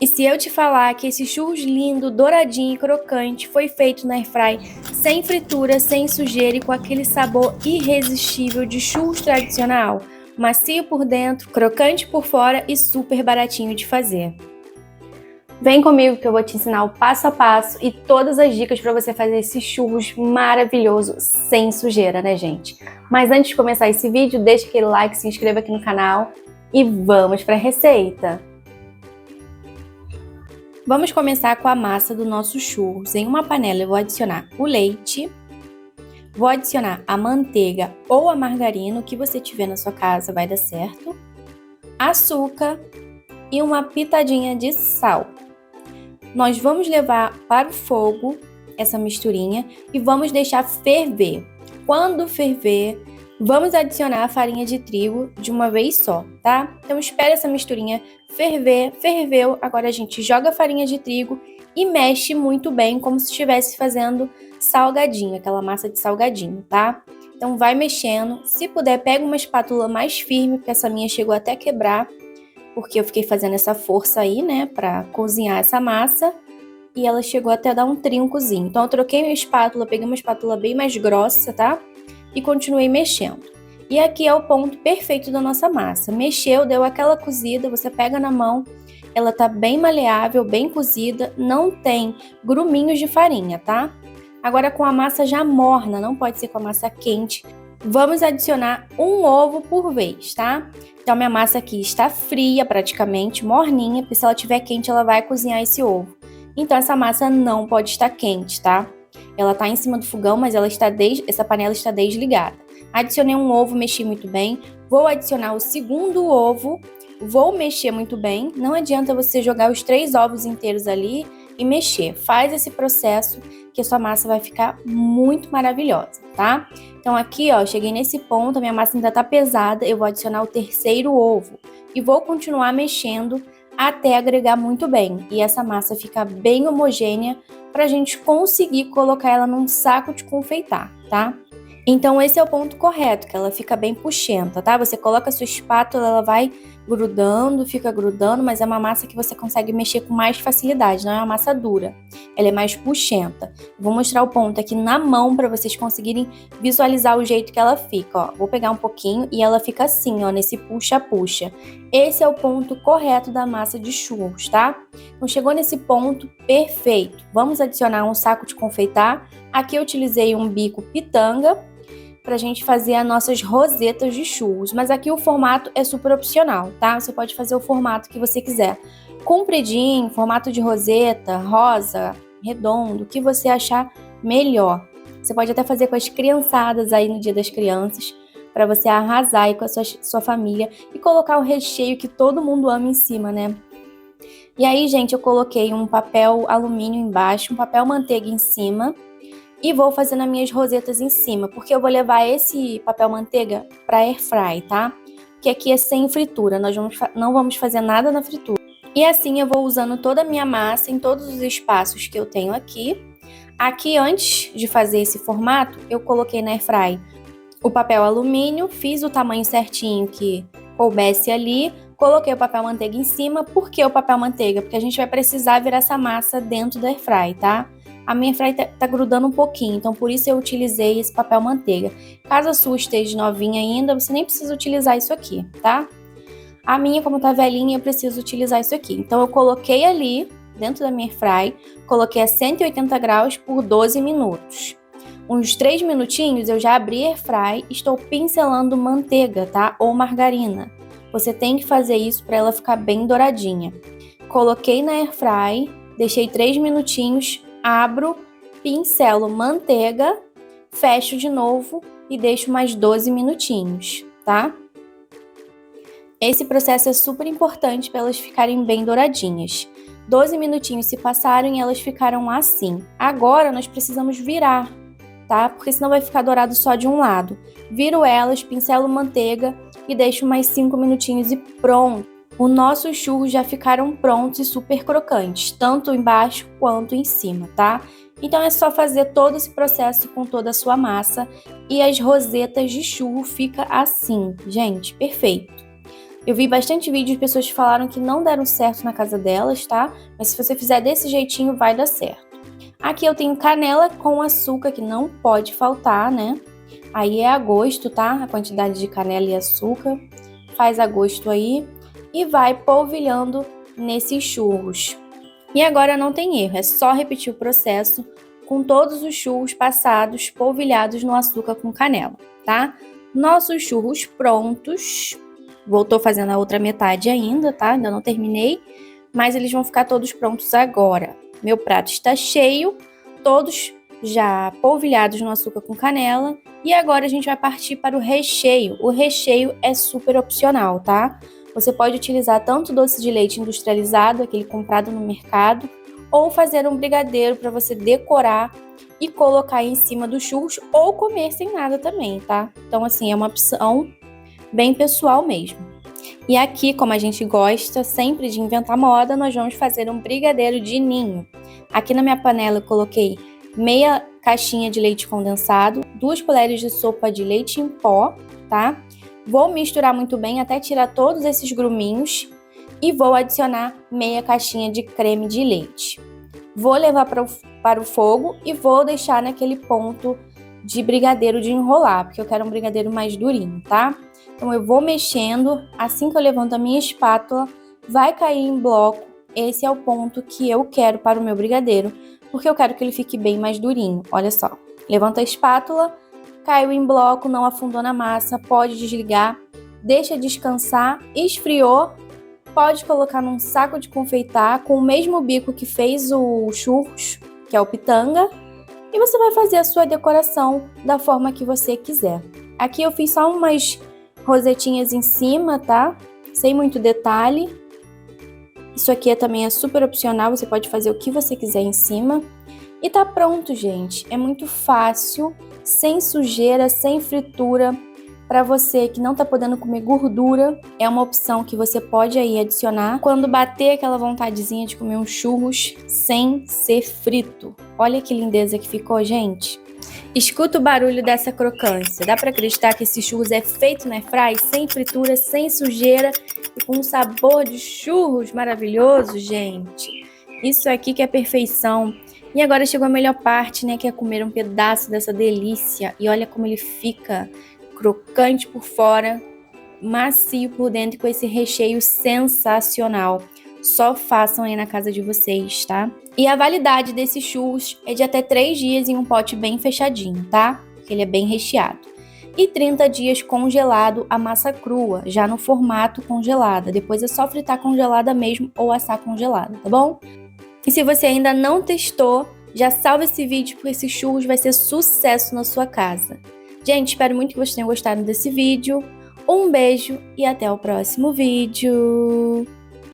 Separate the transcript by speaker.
Speaker 1: E se eu te falar que esse churros lindo, douradinho e crocante foi feito na airfry, sem fritura, sem sujeira e com aquele sabor irresistível de churros tradicional, macio por dentro, crocante por fora e super baratinho de fazer. Vem comigo que eu vou te ensinar o passo a passo e todas as dicas para você fazer esse churros maravilhoso sem sujeira, né, gente? Mas antes de começar esse vídeo, deixa aquele like, se inscreva aqui no canal e vamos para a receita! Vamos começar com a massa do nosso churros. Em uma panela eu vou adicionar o leite, vou adicionar a manteiga ou a margarina, o que você tiver na sua casa vai dar certo, açúcar e uma pitadinha de sal. Nós vamos levar para o fogo essa misturinha e vamos deixar ferver. Quando ferver, vamos adicionar a farinha de trigo de uma vez só, tá? Então espere essa misturinha ferver, ferveu, agora a gente joga a farinha de trigo e mexe muito bem, como se estivesse fazendo salgadinho, aquela massa de salgadinho, tá? Então vai mexendo, se puder pega uma espátula mais firme, porque essa minha chegou até a quebrar, porque eu fiquei fazendo essa força aí, né, pra cozinhar essa massa, e ela chegou até a dar um trincozinho. Então eu troquei minha espátula, peguei uma espátula bem mais grossa, tá? E continuei mexendo. E aqui é o ponto perfeito da nossa massa. Mexeu, deu aquela cozida, você pega na mão, ela tá bem maleável, bem cozida, não tem gruminhos de farinha, tá? Agora com a massa já morna, não pode ser com a massa quente, vamos adicionar um ovo por vez, tá? Então minha massa aqui está fria praticamente, morninha, porque se ela estiver quente ela vai cozinhar esse ovo. Então essa massa não pode estar quente, tá? Ela tá em cima do fogão, mas essa panela está desligada. Adicionei um ovo, mexi muito bem. Vou adicionar o segundo ovo, vou mexer muito bem. Não adianta você jogar os 3 ovos inteiros ali e mexer. Faz esse processo que a sua massa vai ficar muito maravilhosa, tá? Então aqui, ó, cheguei nesse ponto, a minha massa ainda tá pesada, eu vou adicionar o terceiro ovo e vou continuar mexendo até agregar muito bem. E essa massa fica bem homogênea pra gente conseguir colocar ela num saco de confeitar, tá? Então esse é o ponto correto, que ela fica bem puxenta, tá? Você coloca a sua espátula, ela vai grudando, fica grudando, mas é uma massa que você consegue mexer com mais facilidade, não é uma massa dura. Ela é mais puxenta. Vou mostrar o ponto aqui na mão para vocês conseguirem visualizar o jeito que ela fica, ó. Vou pegar um pouquinho e ela fica assim, ó, nesse puxa-puxa. Esse é o ponto correto da massa de churros, tá? Então chegou nesse ponto, perfeito. Vamos adicionar um saco de confeitar. Aqui eu utilizei um bico pitanga pra gente fazer as nossas rosetas de churros, mas aqui o formato é super opcional, tá? Você pode fazer o formato que você quiser. Compridinho, formato de roseta, rosa, redondo, o que você achar melhor. Você pode até fazer com as criançadas aí no Dia das Crianças, para você arrasar aí com a sua família e colocar o recheio que todo mundo ama em cima, né? E aí, gente, eu coloquei um papel alumínio embaixo, um papel manteiga em cima e vou fazendo as minhas rosetas em cima, porque eu vou levar esse papel manteiga para airfry, tá? Que aqui é sem fritura, nós não vamos fazer nada na fritura. E assim eu vou usando toda a minha massa em todos os espaços que eu tenho aqui. Aqui, antes de fazer esse formato, eu coloquei na airfry o papel alumínio, fiz o tamanho certinho que coubesse ali, coloquei o papel manteiga em cima. Por que o papel manteiga? Porque a gente vai precisar virar essa massa dentro da airfry, tá? A minha airfry tá grudando um pouquinho, então por isso eu utilizei esse papel manteiga. Caso a sua esteja novinha ainda, você nem precisa utilizar isso aqui, tá? A minha, como tá velhinha, eu preciso utilizar isso aqui. Então eu coloquei ali, dentro da minha airfry, coloquei a 180 graus por 12 minutos. Uns 3 minutinhos eu já abri a airfry e estou pincelando manteiga, tá? Ou margarina. Você tem que fazer isso para ela ficar bem douradinha. Coloquei na airfry, deixei 3 minutinhos, abro, pincelo manteiga, fecho de novo e deixo mais 12 minutinhos, tá? Esse processo é super importante para elas ficarem bem douradinhas. 12 minutinhos se passaram e elas ficaram assim. Agora nós precisamos virar, tá? Porque senão vai ficar dourado só de um lado. Viro elas, pincelo manteiga e deixo mais 5 minutinhos e pronto. Os nossos churros já ficaram prontos e super crocantes, tanto embaixo quanto em cima, tá? Então é só fazer todo esse processo com toda a sua massa e as rosetas de churro fica assim, gente, perfeito. Eu vi bastante vídeo de pessoas que falaram que não deram certo na casa delas, tá? Mas se você fizer desse jeitinho, vai dar certo. Aqui eu tenho canela com açúcar, que não pode faltar, né? Aí é a gosto, tá? A quantidade de canela e açúcar. Faz a gosto aí e vai polvilhando nesses churros. E agora não tem erro, é só repetir o processo com todos os churros passados, polvilhados no açúcar com canela, tá? Nossos churros prontos. Tô fazendo a outra metade ainda, tá? Ainda não terminei, mas eles vão ficar todos prontos agora. Meu prato está cheio, todos já polvilhados no açúcar com canela. E agora a gente vai partir para o recheio. O recheio é super opcional, tá? Você pode utilizar tanto doce de leite industrializado, aquele comprado no mercado, ou fazer um brigadeiro para você decorar e colocar em cima dos churros, ou comer sem nada também, tá? Então, assim, é uma opção bem pessoal mesmo. E aqui, como a gente gosta sempre de inventar moda, nós vamos fazer um brigadeiro de ninho. Aqui na minha panela eu coloquei meia caixinha de leite condensado, 2 colheres de sopa de leite em pó, tá? Vou misturar muito bem até tirar todos esses gruminhos e vou adicionar meia caixinha de creme de leite. Vou levar para o fogo e vou deixar naquele ponto de brigadeiro de enrolar, porque eu quero um brigadeiro mais durinho, tá? Então eu vou mexendo, assim que eu levanto a minha espátula, vai cair em bloco. Esse é o ponto que eu quero para o meu brigadeiro, porque eu quero que ele fique bem mais durinho. Olha só, levanta a espátula, caiu em bloco, não afundou na massa, pode desligar, deixa descansar, esfriou, pode colocar num saco de confeitar com o mesmo bico que fez o churros, que é o pitanga, e você vai fazer a sua decoração da forma que você quiser. Aqui eu fiz só umas rosetinhas em cima, tá? Sem muito detalhe. Isso aqui também é super opcional, você pode fazer o que você quiser em cima. E tá pronto, gente. É muito fácil, sem sujeira, sem fritura. Para você que não tá podendo comer gordura, é uma opção que você pode aí adicionar quando bater aquela vontadezinha de comer uns churros sem ser frito. Olha que lindeza que ficou, gente. Escuta o barulho dessa crocância. Dá para acreditar que esse churros é feito na airfryer, sem fritura, sem sujeira e com um sabor de churros maravilhoso, gente. Isso aqui que é perfeição. E agora chegou a melhor parte, né, que é comer um pedaço dessa delícia. E olha como ele fica crocante por fora, macio por dentro, com esse recheio sensacional. Só façam aí na casa de vocês, tá? E a validade desses churros é de até 3 dias em um pote bem fechadinho, tá? Porque ele é bem recheado. E 30 dias congelado a massa crua, já no formato congelada. Depois é só fritar congelada mesmo ou assar congelada, tá bom? E se você ainda não testou, já salva esse vídeo, porque esse churros vai ser sucesso na sua casa. Gente, espero muito que vocês tenham gostado desse vídeo. Um beijo e até o próximo vídeo.